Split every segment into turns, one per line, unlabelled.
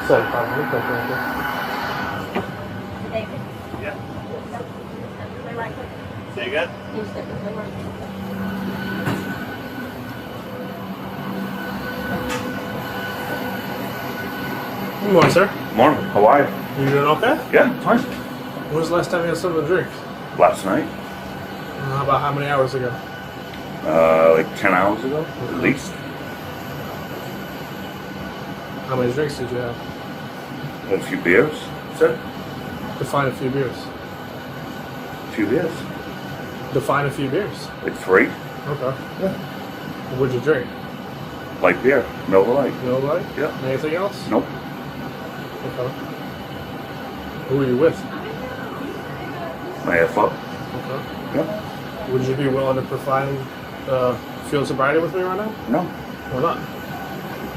looks like 5 minutes right there.
Yeah. Say again?
Good morning, sir.
Morning. How are you?
You doing okay?
Yeah, fine.
When was the last time you had something to drink?
Last night?
About how many hours ago?
Like 10 hours ago, at least.
How many drinks did you have?
A few beers, sir.
Define a few beers.
A few beers.
Define a few beers.
Like 3.
Okay.
Yeah.
What'd you drink?
Light beer. Miller Lite.
No light?
Yeah.
Anything else?
Nope.
Okay. Who were you with?
My FO.
Okay.
Yeah.
Would you be willing to provide field sobriety with me right now?
No.
Why not?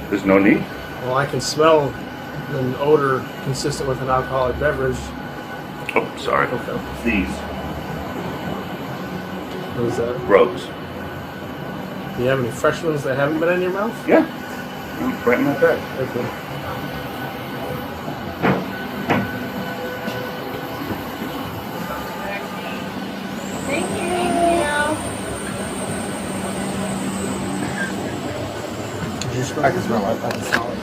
There's no need.
Well, I can smell an odor consistent with an alcoholic beverage.
Oh, sorry.
Okay.
These.
What is that?
Rose.
Do you have any fresh ones that haven't been in your mouth?
Yeah. Right in my bag.
Okay.
Thank you.
I can smell it. I can smell it.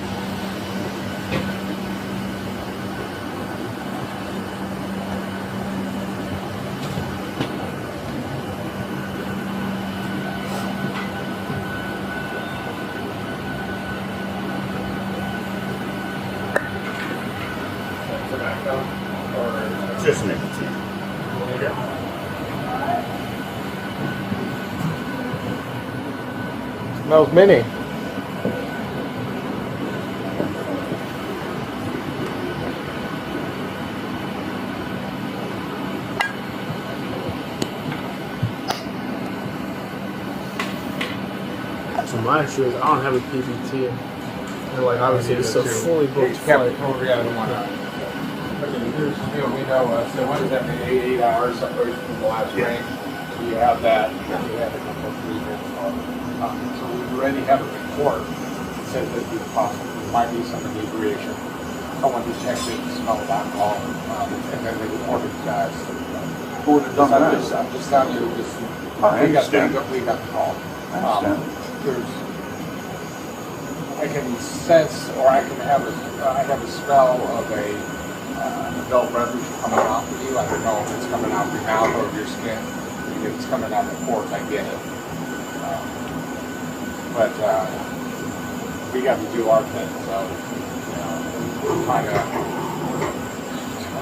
Just nicotine.
Smells mini. So my issue is I don't have a PPT. And like obviously it's a fully booked flight.
Yeah, I don't want to. Okay, here's, we know, so what does that mean, 8 hours separated from the last rank? So you have that, you have a couple of reasons. So we already have a report that says that there might be some inebriation. Someone just checked it, smelled alcohol, and then they reported to us.
Who would have done that?
I'm just telling you,
I
we got
understand.
the call.
I understand.
I can sense, or I have a smell of a adult beverage coming off of you. I don't know if it's coming out of your mouth or your skin. If it's coming out of the port, I get it. But we got to do our thing, so we're trying to.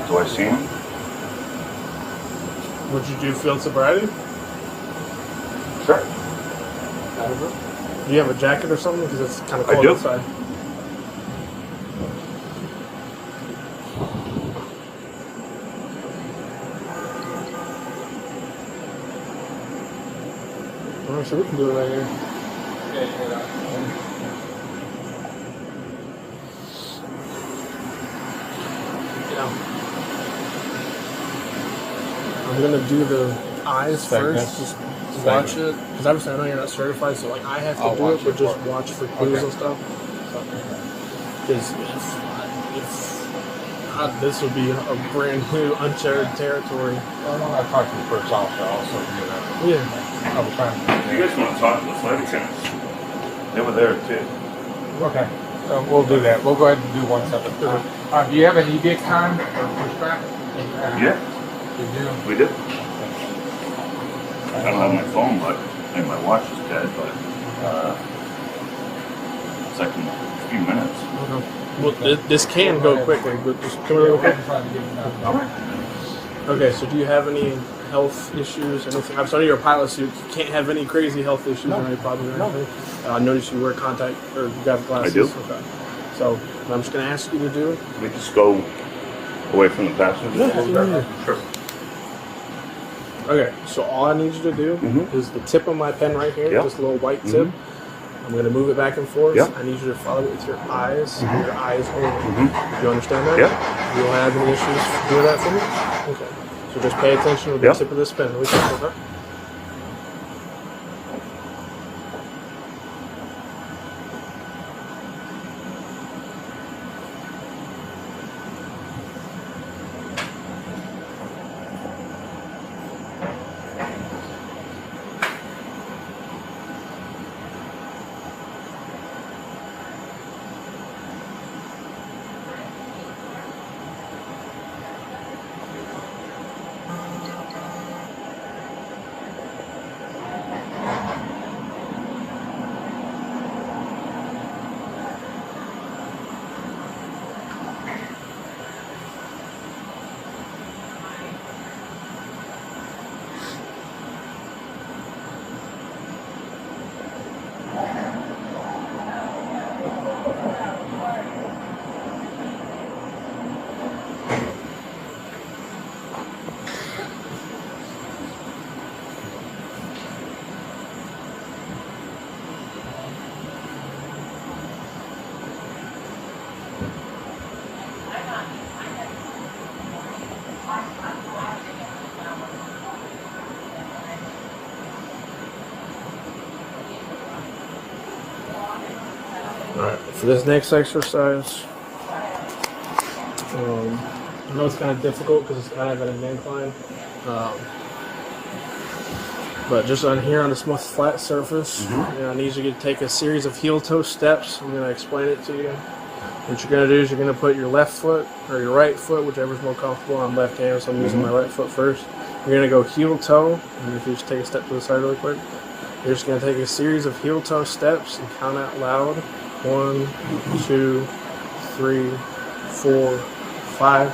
Do I see him?
Would you do field sobriety?
Sure.
Do you have a jacket or something? Because it's kind of cold
I do.
outside. Alright, so we can do it right here. I'm gonna do the eyes first. Just watch it, because obviously I know you're not certified, so like I have to do it, but just watch for clues and stuff. Because if not, this would be a brand new uncharted territory.
Well, I talked to the first officer also.
Yeah.
I was trying to.
You guys want to talk to the flight attendants? They were there too.
Okay, we'll do that. We'll go ahead and do one separate. Do you have an edict time or pushback?
Yeah,
You do?
we did. I don't have my phone, but and my watch is dead, but it's like in a few minutes.
Well, this can go quickly, but just come real quick. Okay, so do you have any health issues? Anything? I'm sorry, you're a pilot, so you can't have any crazy health issues or any problems or anything. I noticed you wear contact or you got glasses.
I do.
Okay. So what I'm just going to ask you to do.
Can we just go away from the passenger?
Yeah.
Sure.
Okay, so all I need you to do is the tip of my pen right here,
Yeah.
this little white tip. I'm going to move it back and forth.
Yeah.
I need you to follow it with your eyes and your eyes only. You understand that?
Yeah.
You don't have any issues doing that for me? Okay. So just pay attention to the
Yeah.
tip of this pen. Really quick, okay? For this next exercise, I know it's kind of difficult because it's kind of at an incline, but just on here on this most flat surface, I need you to take a series of heel-toe steps. I'm going to explain it to you. What you're going to do is you're going to put your left foot or your right foot, whichever's more comfortable. I'm left-handed, so I'm using my right foot first. You're going to go heel-toe, and if you just take a step to the side really quick, you're just going to take a series of heel-toe steps and count out loud. 1, 2, 3, 4, 5.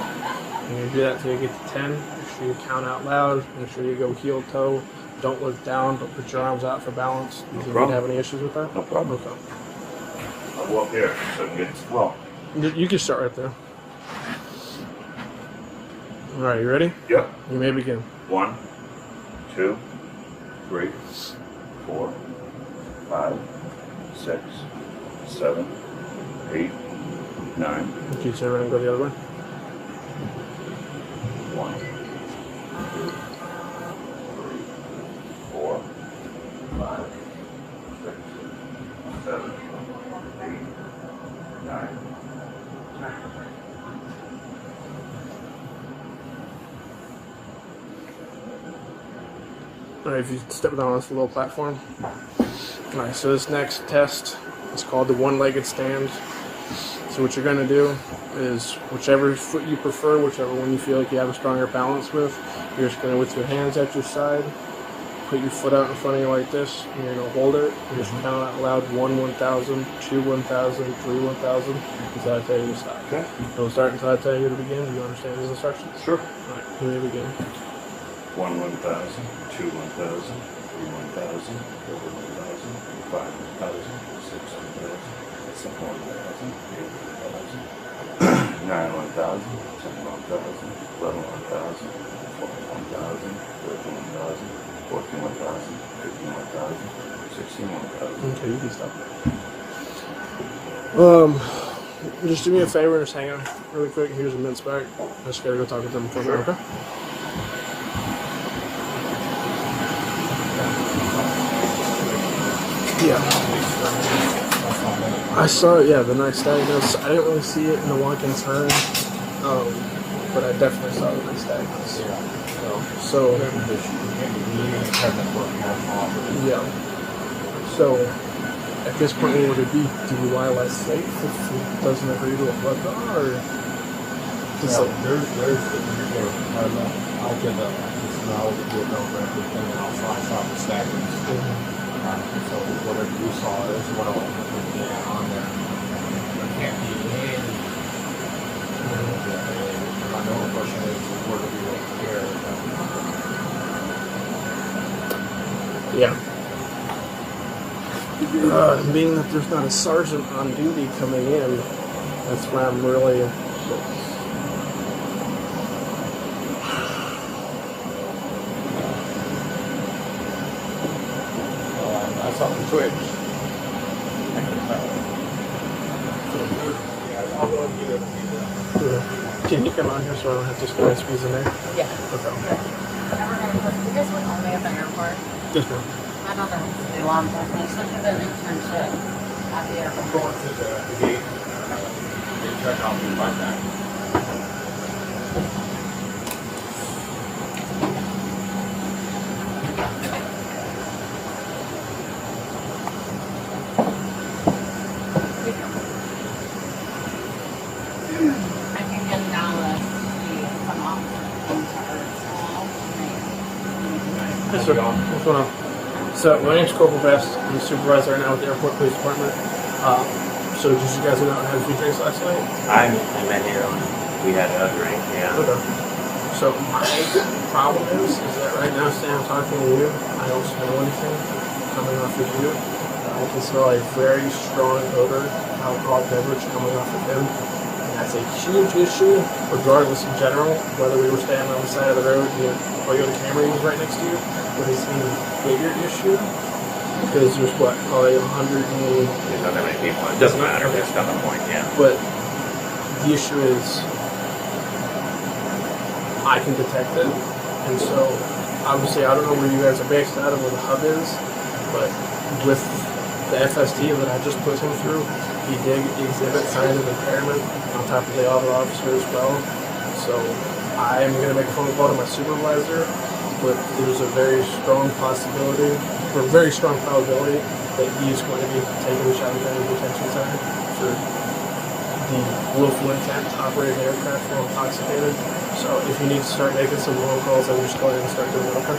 And you do that until you get to 10. Make sure you count out loud. Make sure you go heel-toe. Don't look down. Don't put your arms out for balance. Do you have any issues with that?
No problem.
Okay.
I'll go up here so I can get well.
You can start right there. All right, you ready?
Yep.
You may begin.
1, 2, 3, 4, 5, 6, 7, 8, 9.
Can you turn around and go the other way?
1, 2, 3, 4, 5, 6, 7, 8, 9.
All right, if you step down on this little platform. All right, so this next test is called the one-legged stand. So what you're going to do is whichever foot you prefer, whichever one you feel like you have a stronger balance with, you're just going to, with your hands at your side, put your foot out in front of you like this, and you're going to hold it, and just count out loud 1, 1,000, 2, 1,000, 3, 1,000, until I tell you to stop.
Okay.
Don't start until I tell you to begin. Do you understand these instructions?
Sure.
All right, here we begin.
1, 1,000, 2, 1,000, 3, 1,000, 4, 1,000, 5, 1,000, 6, 1,000, 7, 1,000, 8, 1,000, 9, 1,000, 10, 1,000, 11, 1,000, 12, 1,000, 13, 1,000, 14, 1,000, 15, 1,000, 16, 1,000.
Okay, you can stop there. Just do me a favor and just hang on really quick. Here's a mince back. I just gotta go talk with them for a minute, okay? Yeah. I saw it, yeah, the nice diagnosis. I didn't really see it in the walk and turn, but I definitely saw the nice diagnosis. So, yeah. So, at this point, would it be DUI less safe if it doesn't agree to a blood draw, or?
There's I'll get the smell of the over everything, and I'll flash off the stackings. So whatever you saw is what I'll put on there. There can't be any. My only question is where do we look here?
Yeah. Being that there's not a sergeant on duty coming in, that's why I'm really.
I saw the twitch.
Can you come on here so I don't have to squeeze in there?
Yeah.
Okay.
You guys would only at the airport.
Yes, ma'am.
My daughter wants to do law enforcement. She's looking at an internship at the
I'm
airport.
going to the gate. They check out and find that.
I can get down with some officers
Yes, sir. What's going on? So, my name's Corporal Best. I'm the supervisor right now with the Airport Police Department. So, did you guys go out and have a few drinks last night?
I met here on. We had a drink, yeah.
Okay. So, my problem is that right now, Sam, I'm talking to you, I don't smell anything coming off of you. I can smell a very strong odor, alcohol beverage coming off of him. And that's a huge issue, regardless in general, whether we were standing on the side of the road, Toyota Camry was right next to you, but it's an even bigger issue, because there's what, probably 100 and...
There's not that many people. It doesn't matter. That's not the point, yeah.
But the issue is, I can detect it, and so, obviously, I don't know where you guys are based out of, where the hub is, but with the FST that I just put him through, he did exhibit signs of impairment on top of the other officer as well. So I am going to make a phone call to my supervisor, but there's a very strong possibility, or a very strong probability, that he's going to be taken to Chatham County Detention Center for the willful intent to operate an aircraft while intoxicated. So if you need to start making some phone calls, I would just go ahead and start doing it, okay?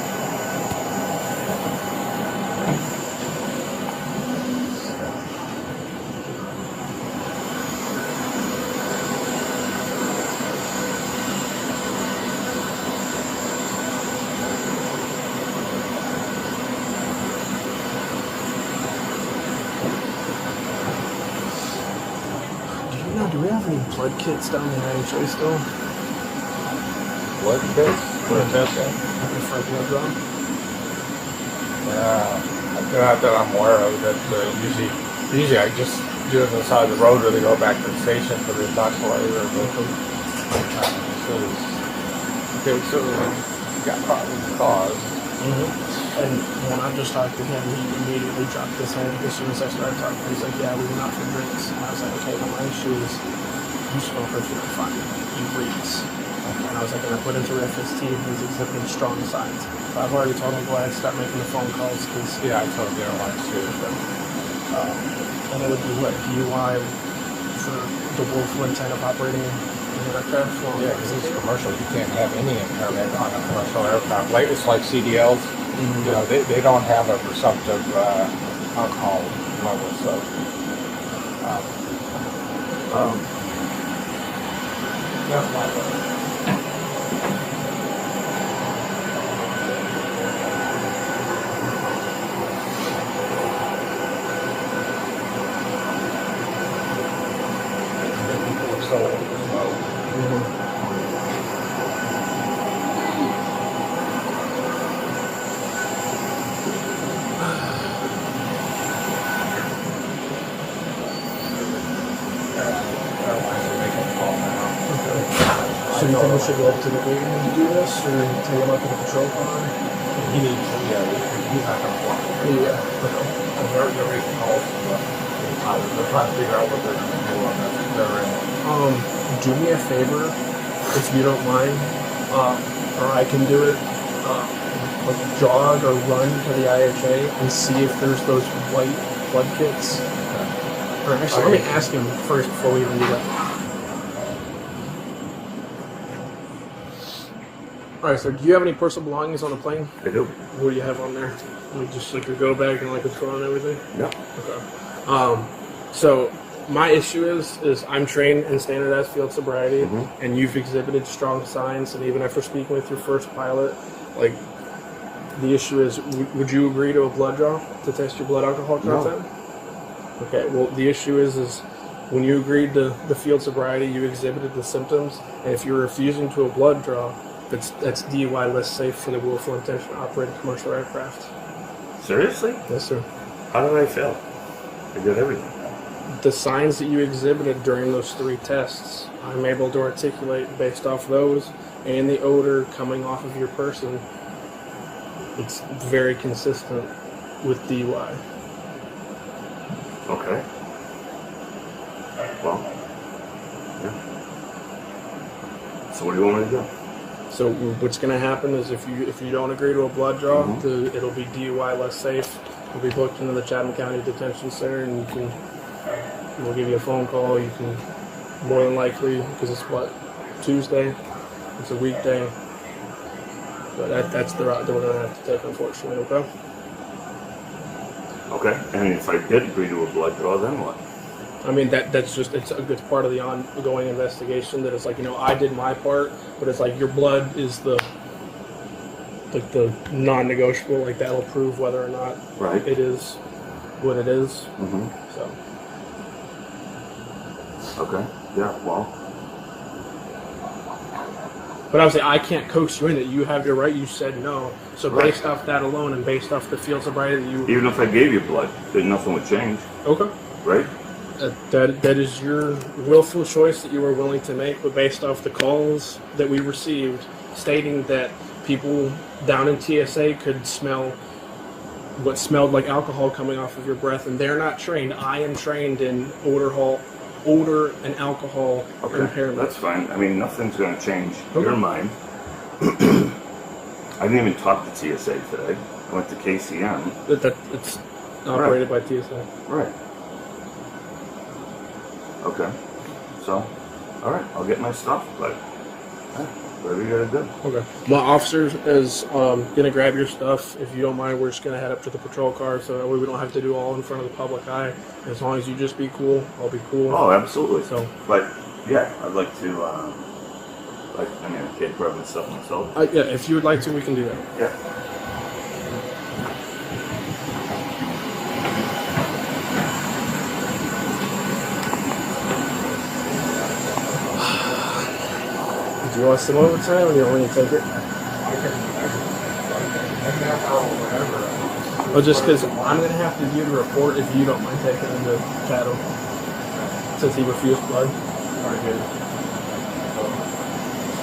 Do we have any blood kits down the IHA still?
Blood test? Blood test?
For a blood draw?
Not that I'm aware of. That usually I just do it on the side of the road, or they go back to the station for the intoxicator. Okay, so we got probably cause.
And when I just talked to him, he immediately dropped his hand as soon as I started talking. He's like, yeah, we went out for drinks. And I was like, okay, well, my issue is you smokers, you're fine. You breathe. And I was like, and I put into FST, he's exhibiting strong signs. So I've already told him, go ahead and start making the phone calls. Cause,
Yeah, I told the airlines too.
and it would be what, DUI for the willful intent of operating an aircraft? Well,
Yeah, because it's commercial. You can't have any impairment on a commercial aircraft. Like it's like CDLs. You know, they don't have a presumptive alcohol level. So. That's my
So you think we should go up to the gate and do this, or take him up to the patrol car?
He needs to, he's not going to walk.
Yeah.
They're making calls. They're trying to figure out what they're going to do on this. They're in.
Do me a favor, if you don't mind, or I can do it, like jog or run to the IHA and see if there's those white blood kits. Or actually, let me ask him first before we even do that. Alright, so do you have any personal belongings on the plane?
I do.
What do you have on there? Like just like your go bag and like a phone and everything?
Yeah.
Okay. So my issue is I'm trained in standardized field sobriety, and you've exhibited strong signs, and even after speaking with your first pilot, like the issue is, would you agree to a blood draw to test your blood alcohol content? No. Okay. Well, the issue is when you agreed to the field sobriety, you exhibited the symptoms, and if you're refusing to a blood draw, that's DUI less safe for the willful intention to operate a commercial aircraft.
Seriously?
Yes, sir.
How did I fail? I did everything.
The signs that you exhibited during those 3 tests, I'm able to articulate based off those and the odor coming off of your person. It's very consistent with DUI.
Okay. Well, yeah. So what do you want me to do?
So what's going to happen is if you don't agree to a blood draw, it'll be DUI less safe. You'll be booked into the Chatham County Detention Center, and we'll give you a phone call. You can more than likely, because it's Tuesday, it's a weekday. But that's the route that we're going to have to take, unfortunately. Okay.
Okay. And if I did agree to a blood draw, then what?
I mean, it's part of the ongoing investigation. That it's like, I did my part, but it's like your blood is the non-negotiable. Like that'll prove whether or not it is what it is. So.
Okay. Yeah. Well.
But obviously, I can't coax you in it. You have your right. You said no. So based off that alone, and based off the field sobriety that you,
even if I gave you blood, then nothing would change.
Okay.
Right.
That is your willful choice that you were willing to make, but based off the calls that we received stating that people down in TSA could smell what smelled like alcohol coming off of your breath, and they're not trained. I am trained in odor and alcohol impairment.
That's fine. I mean, nothing's going to change your mind. I didn't even talk to TSA today. I went to KCM.
It's operated by TSA.
Right. Okay. So, all right, I'll get my stuff, but whatever you gotta do.
Okay. My officer is gonna grab your stuff. If you don't mind, we're just gonna head up to the patrol car, so that way we don't have to do all in front of the public eye. As long as you just be cool, I'll be cool.
Oh, absolutely.
So,
but yeah, I'd like to. I can't grab my stuff myself.
yeah, if you would like to, we can do that.
Yeah.
Do you want some overtime, or you want me to take it? Well, just because I'm going to have to do the report if you don't mind taking him to cattle, since he refused blood.
Very good.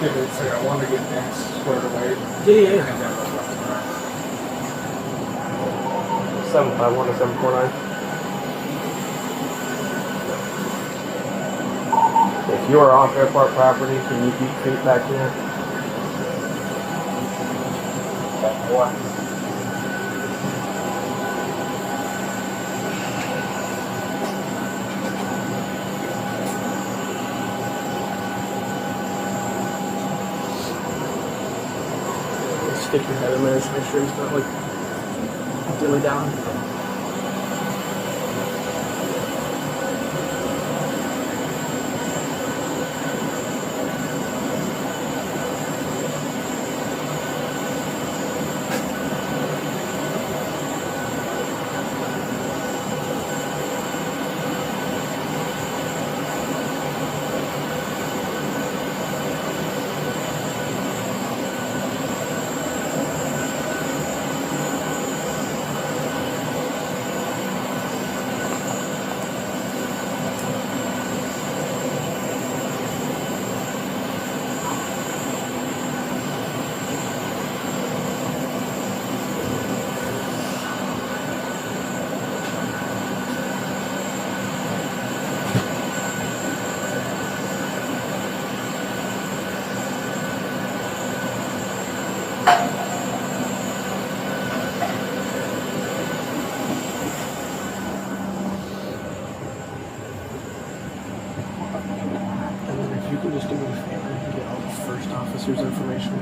Give it a second. I want to get things squared away.
Yeah. 751 to 749. If you are off airport property, can you keep feet back here? What? Stick your head in there, just make sure he's not like dilly down. You can just do me a favor and get all the first officer's information.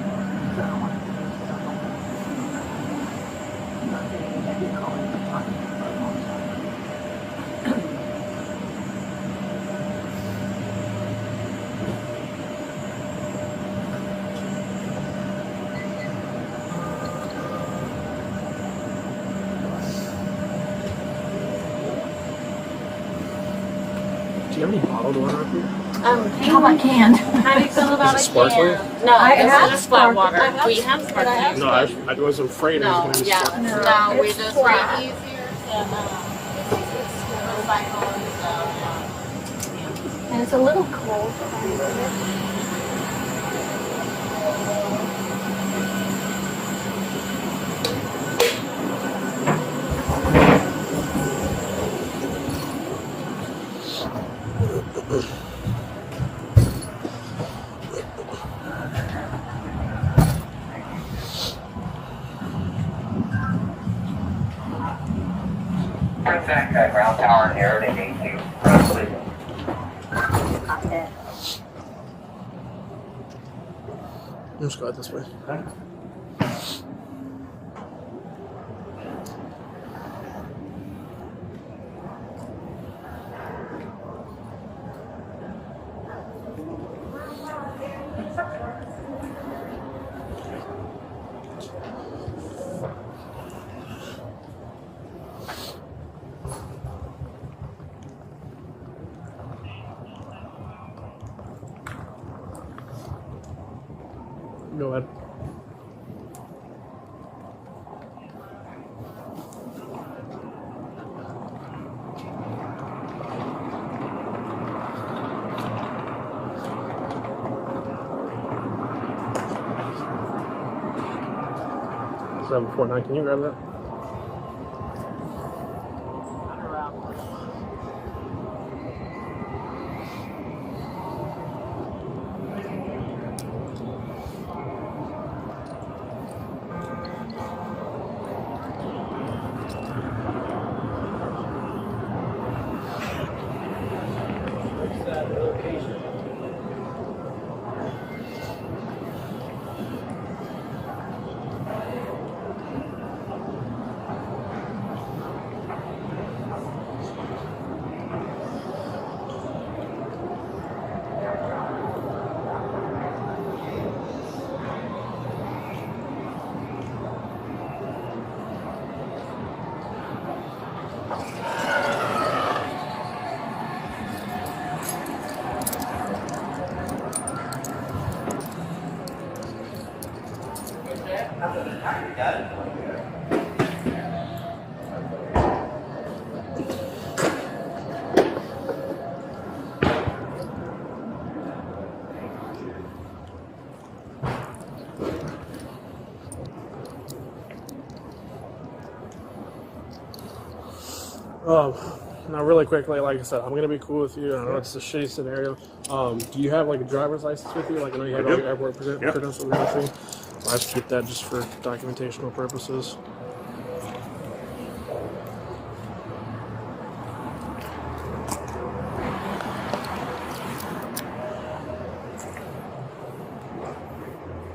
Do you have any bottled water up here?
How about canned? How do you feel about
Is it
a
sparkling?
can? No,
I
this
have
is just flat
sparkling.
water.
I have
We have sparkling.
No, I wasn't afraid it was going to be
yeah,
sparkling.
no, we
It's
just
flat.
make it easier to recycle and stuff.
And it's a little cold.
Ground tower here to gate 2.
Let's go out this way. Go ahead. Seven 4 9. Can you grab that? Now really quickly, like I said, I'm gonna be cool with you. I know it's a shitty scenario. Do you have like a driver's license with you? Like I know you have all your airport credentials and everything. So I should keep that just for documentational purposes.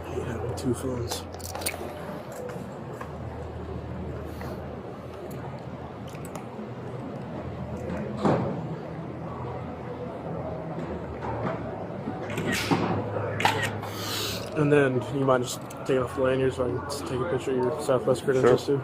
I hate having 2 phones. And then you mind just taking off the lanyard so I can just take a picture of your Southwest credentials too?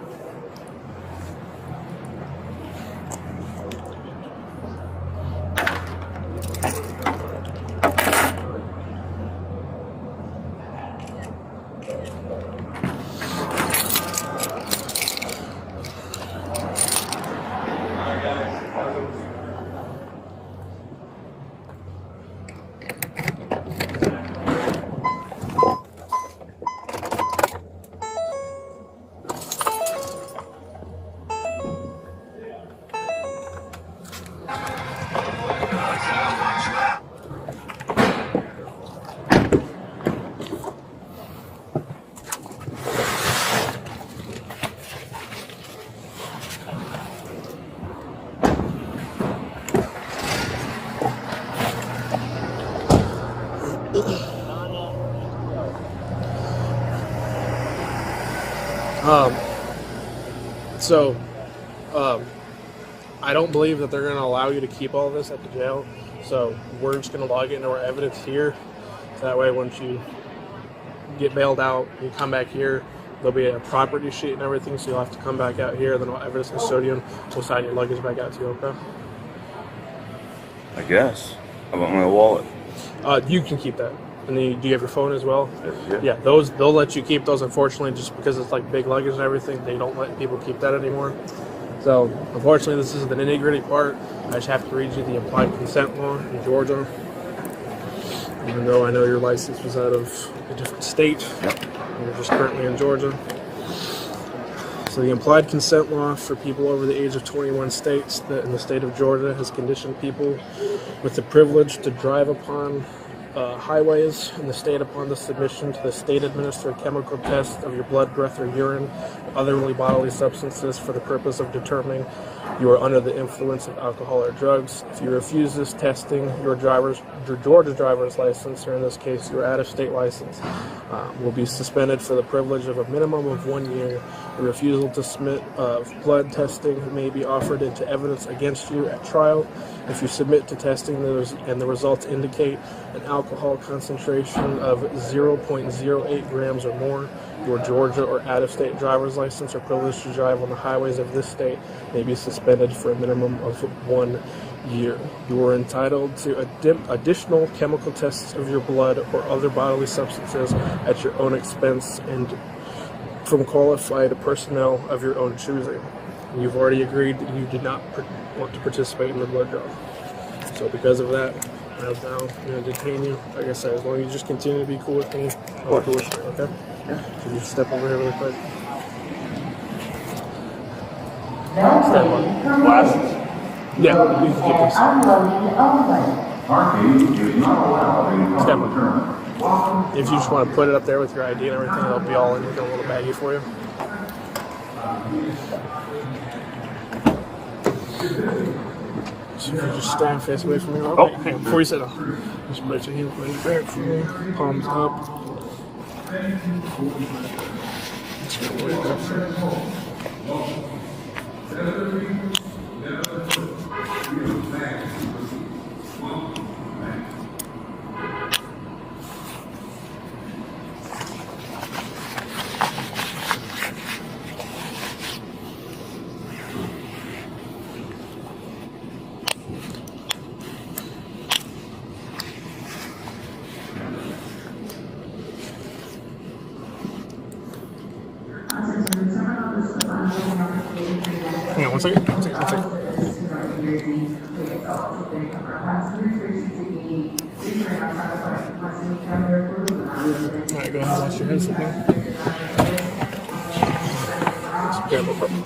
I don't believe that they're going to allow you to keep all this at the jail. So we're just going to log it into our evidence here. So that way, once you get bailed out, you come back here, there'll be a property sheet and everything. So you'll have to come back out here. Then our evidence custodian will sign your luggage back out to you. Okay?
I guess. How about my wallet?
You can keep that. And then do you have your phone as well?
Yeah.
Yeah, those they'll let you keep those. Unfortunately, just because it's like big luggage and everything, they don't let people keep that anymore. So unfortunately, this is the nitty-gritty part. I just have to read you the implied consent law in Georgia. Even though I know your license was out of a different state, you're just currently in Georgia. So the implied consent law for people over the age of 21 states that in the state of Georgia has conditioned people with the privilege to drive upon highways in the state upon the submission to the state-administered chemical test of your blood, breath, or urine, or other bodily substances for the purpose of determining you are under the influence of alcohol or drugs. If you refuse this testing, your Georgia driver's license, or in this case your out-of-state license, will be suspended for the privilege of a minimum of 1 year. The refusal to submit blood testing may be offered into evidence against you at trial. If you submit to testing and the results indicate an alcohol concentration of 0.08 grams or more, your Georgia or out-of-state driver's license or privilege to drive on the highways of this state may be suspended for a minimum of 1 year. You are entitled to additional chemical tests of your blood or other bodily substances at your own expense and from qualified personnel of your own choosing. You've already agreed that you did not want to participate in the blood draw. So because of that, I'm now going to detain you. Like I said, as long as you just continue to be cool with me, I'll be cool with you, okay? Yeah. Can you step over here really quick? Step on.
Glasses.
Yeah, you can keep this.
Parking is not allowed in public terminal.
If you just want to put it up there with your ID and everything, it'll be all in like a little baggie for you. So if you just stand face away from me. Oh, hang on, before you sit down. Just put your hands right back for me. Palms up. Just go way back. Hang on, one second. Alright, go ahead and wash your hands. Yeah, no problem.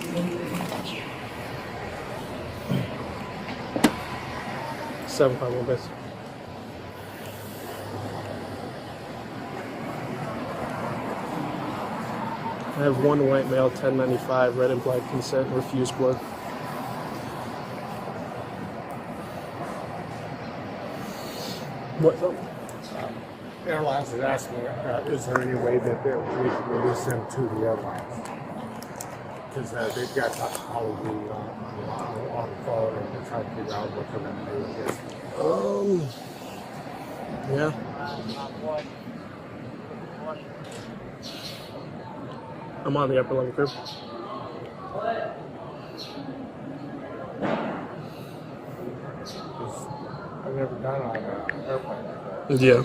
Seven, five, one best. I have one white male, 1095, red implied consent, refused blood. What's up?
Airlines is asking, is there any way that we can release them to the airlines? Because they've got all of the on the phone and they're trying to figure out what they're going to do with this.
Yeah. I'm on the upper level crew.
I've never done on an airplane like that.
Yeah.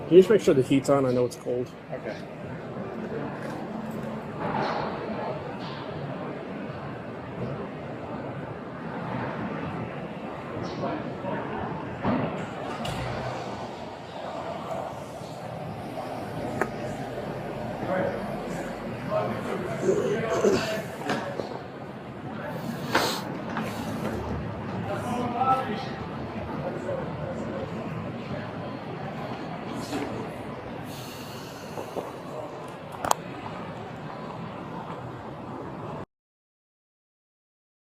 Can you just make sure the heat's on? I know it's cold.
Okay.